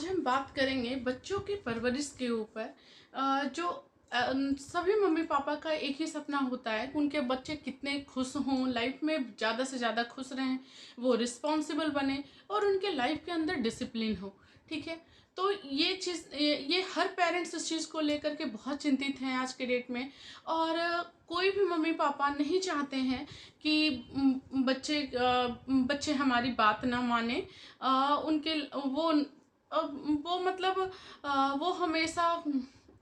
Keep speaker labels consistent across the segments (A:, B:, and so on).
A: आज हम बात करेंगे बच्चों की परवरिश के ऊपर। जो सभी मम्मी पापा का एक ही सपना होता है कि उनके बच्चे कितने खुश हों, लाइफ में ज़्यादा से ज़्यादा खुश रहें, वो रिस्पॉन्सिबल बने और उनके लाइफ के अंदर डिसिप्लिन हो। ठीक है। तो ये चीज़ ये हर पेरेंट्स इस चीज़ को लेकर के बहुत चिंतित हैं आज के डेट में। और कोई भी मम्मी पापा नहीं चाहते हैं कि बच्चे हमारी बात ना माने। उनके वो मतलब वो हमेशा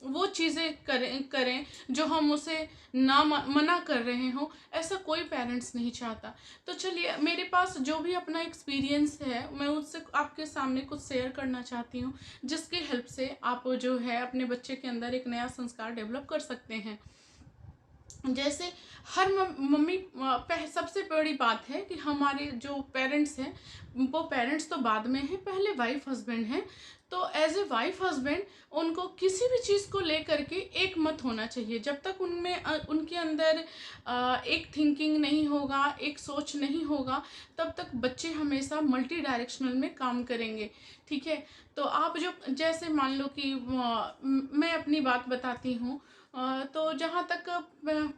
A: वो चीज़ें करें करें जो हम उसे मना कर रहे हों। ऐसा कोई पेरेंट्स नहीं चाहता। तो चलिए, मेरे पास जो भी अपना एक्सपीरियंस है मैं उससे आपके सामने कुछ शेयर करना चाहती हूँ, जिसकी हेल्प से आप जो है अपने बच्चे के अंदर एक नया संस्कार डेवलप कर सकते हैं। जैसे हर मम्मी सबसे बड़ी बात है कि हमारे जो पेरेंट्स हैं, वो पेरेंट्स तो बाद में हैं, पहले वाइफ हस्बैंड हैं। तो एज ए वाइफ हस्बैंड उनको किसी भी चीज़ को लेकर के एक मत होना चाहिए। जब तक उनके अंदर एक थिंकिंग नहीं होगा, एक सोच नहीं होगा, तब तक बच्चे हमेशा मल्टी डायरेक्शनल में काम करेंगे। ठीक है। तो आप जो जैसे मान लो कि मैं अपनी बात बताती हूँ। तो जहाँ तक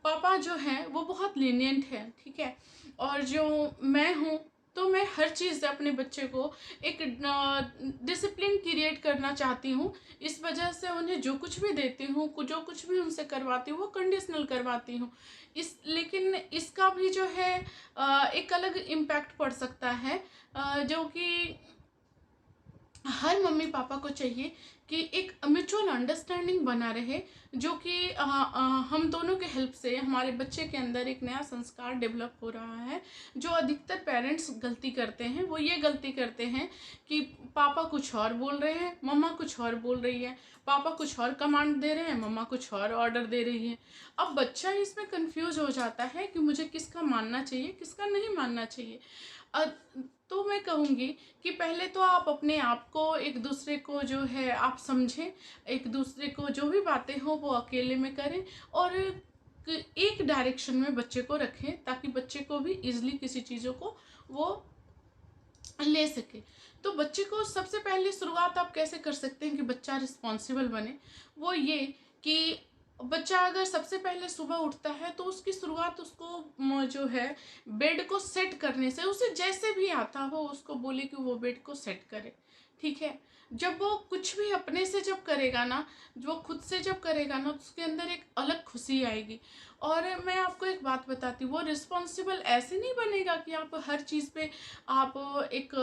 A: पापा जो हैं वो बहुत लीनियंट है। ठीक है। और जो मैं हूँ, तो मैं हर चीज़ से अपने बच्चे को एक डिसिप्लिन क्रिएट करना चाहती हूँ। इस वजह से उन्हें जो कुछ भी देती हूँ, जो कुछ भी उनसे करवाती हूँ, वो कंडीशनल करवाती हूँ। लेकिन इसका भी जो है एक अलग इम्पैक्ट पड़ सकता है, जो कि हर मम्मी पापा को चाहिए कि एक म्यूचुअल अंडरस्टैंडिंग बना रहे, जो कि हम दोनों के हेल्प से हमारे बच्चे के अंदर एक नया संस्कार डेवलप हो रहा है। जो अधिकतर पेरेंट्स गलती करते हैं, वो ये गलती करते हैं कि पापा कुछ और बोल रहे हैं, मम्मा कुछ और बोल रही है। पापा कुछ और कमांड दे रहे हैं, मम्मा कुछ और ऑर्डर दे रही है। अब बच्चा इसमें कंफ्यूज हो जाता है कि मुझे किसका मानना चाहिए, किसका नहीं मानना चाहिए। अ, तो मैं कहूँगी कि पहले तो आप अपने आप को, एक दूसरे को जो है आप समझें, एक दूसरे को जो भी बातें हो वो अकेले में करें, और एक डायरेक्शन में बच्चे को रखें, ताकि बच्चे को भी इजीली किसी चीज़ों को वो ले सके। तो बच्चे को सबसे पहले शुरुआत आप कैसे कर सकते हैं कि बच्चा रिस्पॉन्सिबल बने, वो ये कि बच्चा अगर सबसे पहले सुबह उठता है तो उसकी शुरुआत उसको जो है बेड को सेट करने से, उसे जैसे भी आता हो उसको बोले कि वो बेड को सेट करे। ठीक है। जब वो कुछ भी अपने से जब करेगा ना, जो खुद से जब करेगा ना, तो उसके अंदर एक अलग खुशी आएगी। और मैं आपको एक बात बताती हूँ, वो रिस्पॉन्सिबल ऐसे नहीं बनेगा कि आप हर चीज़ पे आप एक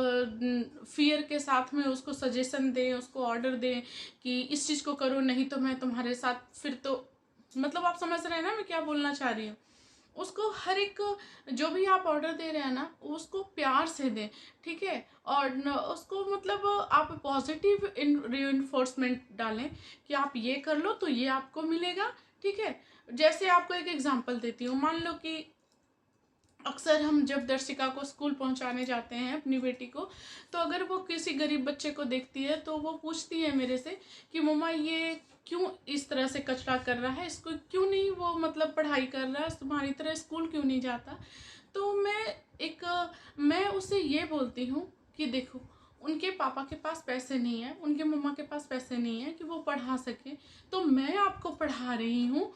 A: फियर के साथ में उसको सजेशन दें, उसको ऑर्डर दें कि इस चीज़ को करो, नहीं तो मैं तुम्हारे साथ, फिर तो मतलब आप समझ रहे हैं ना मैं क्या बोलना चाह रही हूँ। उसको हर एक जो भी आप ऑर्डर दे रहे हैं ना, उसको प्यार से दें। ठीक है। और उसको मतलब आप पॉजिटिव रिइंफोर्समेंट डालें कि आप ये कर लो तो ये आपको मिलेगा। ठीक है। जैसे आपको एक एग्जांपल देती हूँ, मान लो कि अक्सर हम जब दर्शिका को स्कूल पहुंचाने जाते हैं अपनी बेटी को, तो अगर वो किसी गरीब बच्चे को देखती है तो वो पूछती है मेरे से कि मम्मा ये क्यों इस तरह से कचरा कर रहा है, इसको क्यों नहीं वो मतलब पढ़ाई कर रहा है, तुम्हारी तरह स्कूल क्यों नहीं जाता। तो मैं उसे ये बोलती हूँ कि देखो, उनके पापा के पास पैसे नहीं है, उनके मम्मा के पास पैसे नहीं है कि वो पढ़ा सके, तो मैं आपको पढ़ा रही हूँ।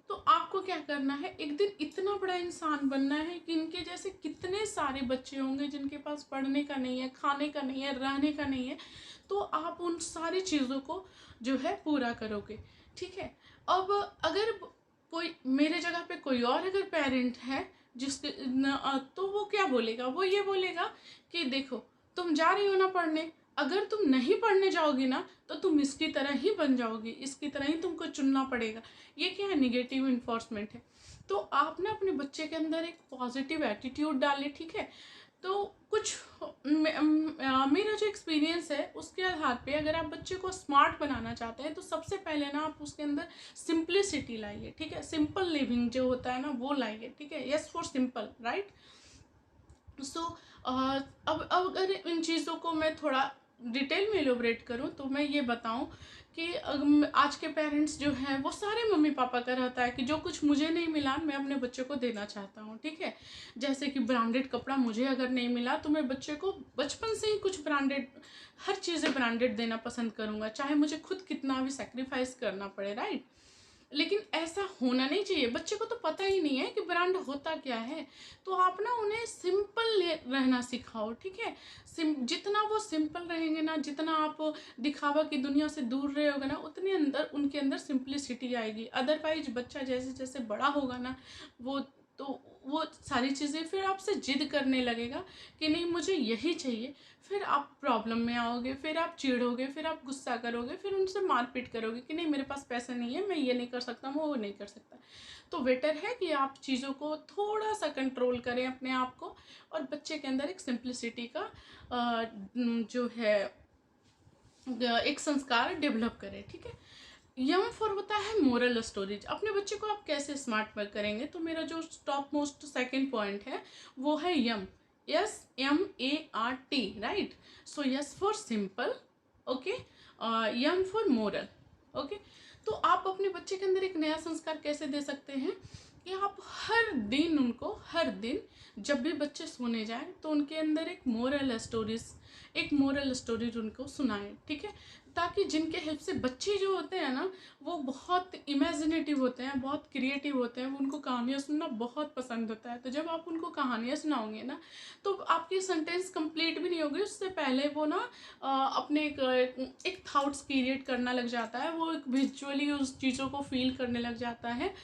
A: तो आपको क्या करना है, एक दिन इतना बड़ा इंसान बनना है कि इनके जैसे कितने सारे बच्चे होंगे जिनके पास पढ़ने का नहीं है, खाने का नहीं है, रहने का नहीं है। तो आप उन सारी चीज़ों को जो है पूरा करोगे। ठीक है। अब अगर कोई मेरे जगह पे कोई और अगर पेरेंट है तो वो क्या बोलेगा, वो ये बोलेगा कि देखो, तुम जा रही हो ना पढ़ने, अगर तुम नहीं पढ़ने जाओगी ना तो तुम इसकी तरह ही बन जाओगी, इसकी तरह ही तुमको चुनना पड़ेगा। ये क्या है, निगेटिव इन्फोर्समेंट है। तो आप ना अपने बच्चे के अंदर एक पॉजिटिव एटीट्यूड डालें। ठीक है। तो कुछ मेरा जो एक्सपीरियंस है उसके आधार पे, अगर आप बच्चे को स्मार्ट बनाना चाहते हैं तो सबसे पहले ना आप उसके अंदर सिंप्लिसिटी लाइए। ठीक है। सिंपल लिविंग जो होता है ना वो लाइए। ठीक है। Yes for simple, right. So अब अगर इन चीज़ों को मैं थोड़ा डिटेल में एलोबरेट करूँ तो मैं ये बताऊँ कि आज के पेरेंट्स जो हैं वो सारे मम्मी पापा का रहता है कि जो कुछ मुझे नहीं मिला मैं अपने बच्चे को देना चाहता हूँ, ठीक है। जैसे कि ब्रांडेड कपड़ा मुझे अगर नहीं मिला तो मैं बच्चे को बचपन से ही कुछ ब्रांडेड, हर चीज़ें ब्रांडेड देना पसंद करूँगा, चाहे मुझे खुद कितना भी सेक्रीफाइस करना पड़े, राइट। लेकिन ऐसा होना नहीं चाहिए, बच्चे को तो पता ही नहीं है कि ब्रांड होता क्या है। तो आप ना उन्हें सिंपल रहना सिखाओ, ठीक है। जितना वो सिंपल रहेंगे ना, जितना आप दिखावा की दुनिया से दूर रहोगे ना, उतने अंदर उनके अंदर सिंप्लिसिटी आएगी। अदरवाइज बच्चा जैसे जैसे बड़ा होगा ना, वो तो वो सारी चीज़ें फिर आपसे जिद करने लगेगा कि नहीं मुझे यही चाहिए। फिर आप प्रॉब्लम में आओगे, फिर आप चिढ़ोगे, फिर आप गुस्सा करोगे, फिर उनसे मारपीट करोगे कि नहीं मेरे पास पैसे नहीं है, मैं ये नहीं कर सकता, मैं वो नहीं कर सकता। तो बेटर है कि आप चीज़ों को थोड़ा सा कंट्रोल करें अपने आप को, और बच्चे के अंदर एक सिंप्लिसिटी का जो है एक संस्कार डेवलप करें, ठीक है। यम फॉर होता है मोरल स्टोरीज। अपने बच्चे को आप कैसे स्मार्ट वर्क करेंगे, तो मेरा जो टॉप मोस्ट सेकेंड पॉइंट है वो है यम, SMART, right. So yes for simple, okay, Yama for moral, okay. तो आप अपने बच्चे के अंदर एक नया संस्कार कैसे दे सकते हैं कि आप हर दिन उनको, हर दिन जब भी बच्चे सोने जाएं तो उनके अंदर एक मोरल स्टोरीज उनको सुनाएं, ठीक है। ताकि जिनके हेल्प से बच्चे जो होते हैं ना वो बहुत इमेजिनेटिव होते हैं, बहुत क्रिएटिव होते हैं, उनको कहानियाँ सुनना बहुत पसंद होता है। तो जब आप उनको कहानियाँ सुनाओगे ना तो आपकी सेंटेंस कंप्लीट भी नहीं होगी, उससे पहले वो ना अपने एक थाट्स क्रिएट करना लग जाता है, वो एक विजुअली उस चीज़ों को फील करने लग जाता है।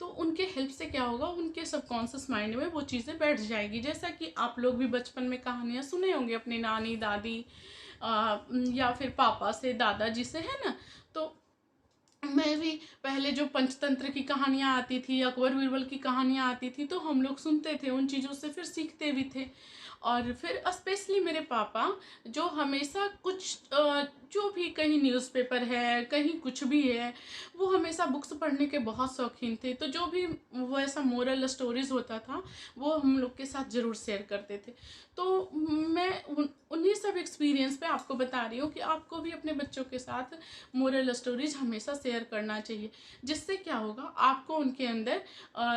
A: तो उनके हेल्प से क्या होगा, उनके सबकॉन्शियस माइंड में वो चीज़ें बैठ जाएगी। जैसा कि आप लोग भी बचपन में कहानियाँ सुने होंगे अपनी नानी दादी या फिर पापा से, दादाजी से, है ना। तो मैं भी पहले जो पंचतंत्र की कहानियाँ आती थी, अकबर बीरबल की कहानियाँ आती थी, तो हम लोग सुनते थे, उन चीज़ों से फिर सीखते भी थे। और फिर स्पेशली मेरे पापा जो हमेशा कुछ जो भी कहीं न्यूज़पेपर है, कहीं कुछ भी है, वो हमेशा बुक्स पढ़ने के बहुत शौकीन थे। तो जो भी वो ऐसा मोरल स्टोरीज होता था वो हम लोग के साथ ज़रूर शेयर करते थे। तो मैं उन्हीं सब एक्सपीरियंस पे आपको बता रही हूँ कि आपको भी अपने बच्चों के साथ मोरल स्टोरीज हमेशा शेयर करना चाहिए। जिससे क्या होगा, आपको उनके अंदर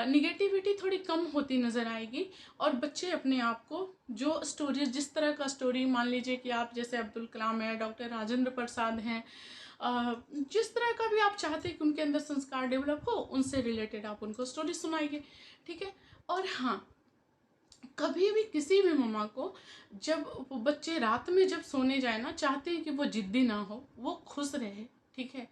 A: निगेटिविटी थोड़ी कम होती नज़र आएगी, और बच्चे अपने आप को जो स्टोरीज, जिस तरह का स्टोरी, मान लीजिए कि आप जैसे अब्दुल कलाम है, डॉक्टर राजेंद्र प्रसाद हैं, जिस तरह का भी आप चाहते हैं कि उनके अंदर संस्कार डेवलप हो, उनसे रिलेटेड आप उनको स्टोरी सुनाइए, ठीक है। और हाँ, कभी भी किसी भी मम्मा को जब वो बच्चे रात में जब सोने जाए ना, चाहते हैं कि वो जिद्दी ना हो, वो खुश रहे, ठीक है,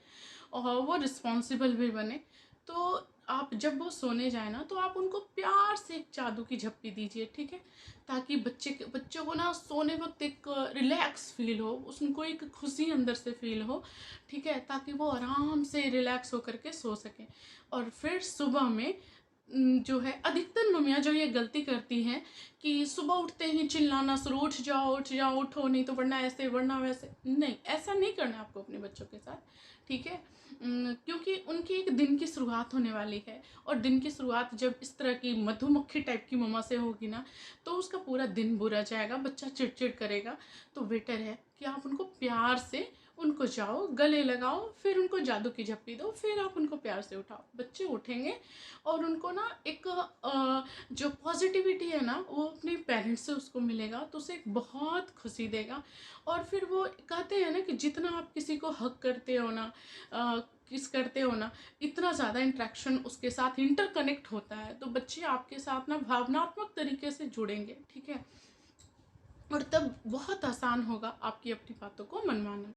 A: और वो रिस्पॉन्सिबल भी बने। तो आप जब वो सोने जाए ना तो आप उनको प्यार से एक जादू की झप्पी दीजिए, ठीक है। ताकि बच्चों को ना सोने वक्त एक रिलैक्स फील हो, उनको एक खुशी अंदर से फील हो, ठीक है, ताकि वो आराम से रिलैक्स होकर के सो सकें। और फिर सुबह में जो है, अधिकतर मम्मियाँ जो ये गलती करती हैं कि सुबह उठते ही चिल्लाना शुरू, उठ जाओ उठ जाओ, उठो नहीं तो वरना ऐसे वरना वैसे। नहीं, ऐसा नहीं करना है आपको अपने बच्चों के साथ, ठीक है। क्योंकि उनकी एक दिन की शुरुआत होने वाली है, और दिन की शुरुआत जब इस तरह की मधुमक्खी टाइप की मम्मा से होगी ना, तो उसका पूरा दिन बुरा जाएगा, बच्चा चिड़चिड़ करेगा। तो बेटर है कि आप उनको प्यार से उनको जाओ गले लगाओ, फिर उनको जादू की झप्पी दो, फिर आप उनको प्यार से उठाओ, बच्चे उठेंगे। और उनको ना एक जो पॉजिटिविटी है ना वो अपने पेरेंट्स से उसको मिलेगा, तो उसे एक बहुत खुशी देगा। और फिर वो कहते हैं ना कि जितना आप किसी को हक करते हो ना, किस करते हो ना, इतना ज़्यादा इंट्रैक्शन उसके साथ इंटरकनेक्ट होता है, तो बच्चे आपके साथ ना भावनात्मक तरीके से जुड़ेंगे, ठीक है। और तब बहुत आसान होगा आपकी अपनी बातों को मनवाना।